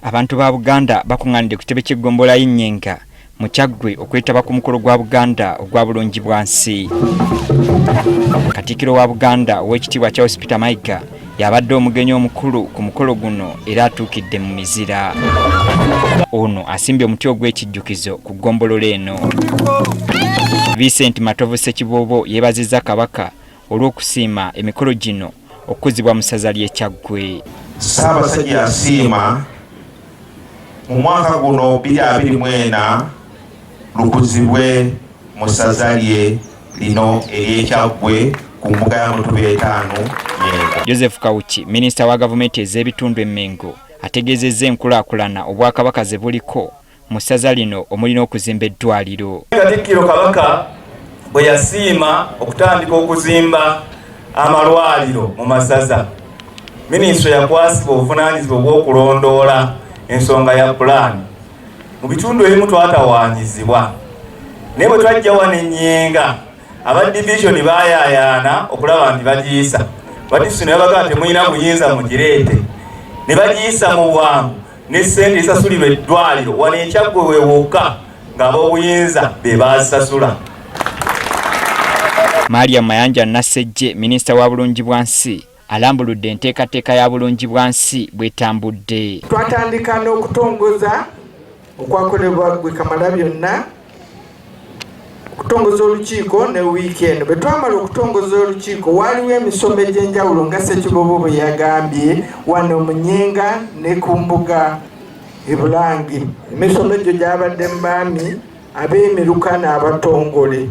Abantu ba Buganda bakunganidde ku kitebe ky'eggombolola y'Ennyenga mu Kyaggwe okwetaba ku mukolo gwa Buganda ogwa bulungi bwansi. Katikkiro wa Buganda ow'ekitiibwa Charles Peter Mayiga yabadde omugenyi omukulu ku mukolo guno era atuukidde mu mizira. Ono asimbye omuti ogw'ekijjukizo ku ggombolola eno. Vincent Matovu Ssekiboobo yeebazizza Kabaka olw'okusiima emikolo gino okuzibwa mu ssaza ly'e Kyaggwe. Ssaabasajja asiima mu mwaka guno 2024 lukuzibwe mu ssaza lye lino ery'e Kyaggwe ku mbuga ya Mutubi 5 Nnyenga. Joseph Kawuki, minisita wa gavumenti ez'ebitundu e Mengo, ategeezezza enkulaakulana Obwakabaka ze buliko mu ssaza lino omuli n'okuzimba eddwaliro. Katikkiro Kabaka bwe yasiima okutandika okuzimba amalwaliro mu masaza, minisitule yakwasibwa obuvunaanyizibwa obw'okulondoola ensonga ya pulaani. Mu bitundu ebimu twatawaanyizibwa, naye bwe twajja wano Ennyenga aba divisioni baayaayaana okulaba nti bagiyisa. Badivisioni babaga temulina buyinza mugireete, ne bagiyisa mu bwangu ne ssente esasulirwa eddwaliro wano e Kyaggwe wewokka ng'ab'obuyinza be baazisasula. Mariam Mayanja Nassejje, minisita wa bulungi bwansi, alambuludde enteekateeka ya bulungi bwansi bw'etambudde. Twatandika n'okutongoza okwakolebwa gwe Kamalabyonna, okutongoza olukiiko ne wiikendi. Bwe twamala okutongoza olukiiko waaliwo emisomo egy'enjawulo nga Ssekiboobo bwe yagambye wano mu Nnyenga ne ku mbuga e Bulange. Emisomo egyo gyabadde mu baami ab'emiruka n'abatongole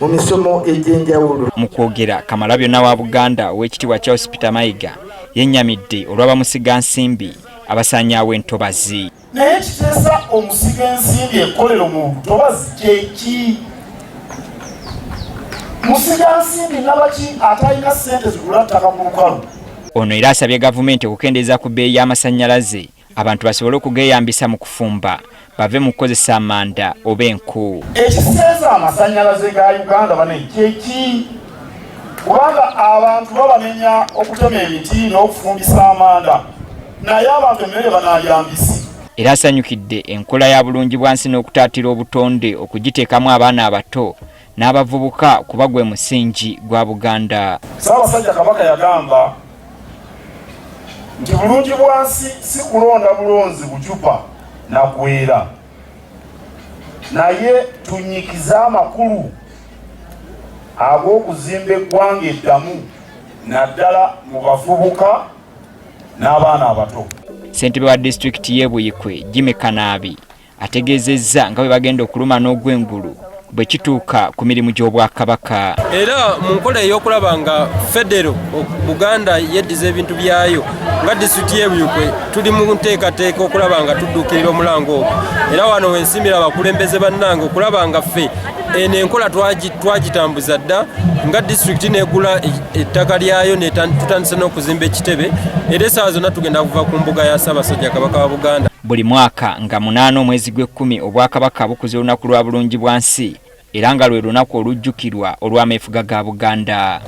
mu misomo egy'enjawulo. Mu kwogera, Kamalabyonna wa Buganda ow'ekitiibwa Charles Peter Mayiga yennyamidde olw'abamusiga nsimbi abasaanyaawo entobazi. Naye kiteesa omusiga ensimbi ekkolero mu ntobazi kyeki? Musiga nsimbi nabaki atalina ssente zigula ttaka mu lukalu? Ono era asabye gavumenti okukendeeza ku bbeeyi y'amasannyalaze abantu basobole okugeeyambisa mu kufumba bave mu kukozesa amanda oba enku. Ekiseeza amasannyalaze ga Uganda bano kyeki? Kubanga abantu babamenya okutema emiti n'okufumbisa amanda, naye abantu emmere banaayambisi. Era asanyukidde enkola ya bulungi bwansi n'okutaatira obutonde okugiteekamu abaana abato n'abavubuka kuba gwe musingi gwa Buganda. Ssaabasajja Kabaka yagamba nti bulungi bwansi si kulonda bulonzi bucupa na kwera, naye tunyikize amakulu ag'okuzimba eggwanga eddamu naddala mu bavubuka n'abaana abato. Ssentebe wa disitulikiti y'e Buyikwe, Jimmy Kanaabi, ategeezezza nga bwe bagenda okuluma n'ogw'engulu bwe kituuka ku mirimu gy'Obwakabaka. Era mu nkola ey'okulaba nga Federo Buganda yeddiza ebintu byayo nga disitulikiti y'e Buyikwe tuli mu nteekateeka okulaba nga tudduukirira omulango ogwo. Era wano wensiimira abakulembeze bannange okulaba nga ffe eno enkola twagitambuza dda nga disitulikiti n'egula ettaka lyayo tutandise n'okuzimba ekitebe, era essaawa zonna tugenda kuva ku mbuga ya Ssaabasajja Kabaka wa Buganda. Buli mwaka nga 8 omwezi gw'Ekkumi Obwakabaka bukuza olunaku lwa bulungi bwansi era nga lwe lunaku olujjukirwa olw'ameefuga ga Buganda.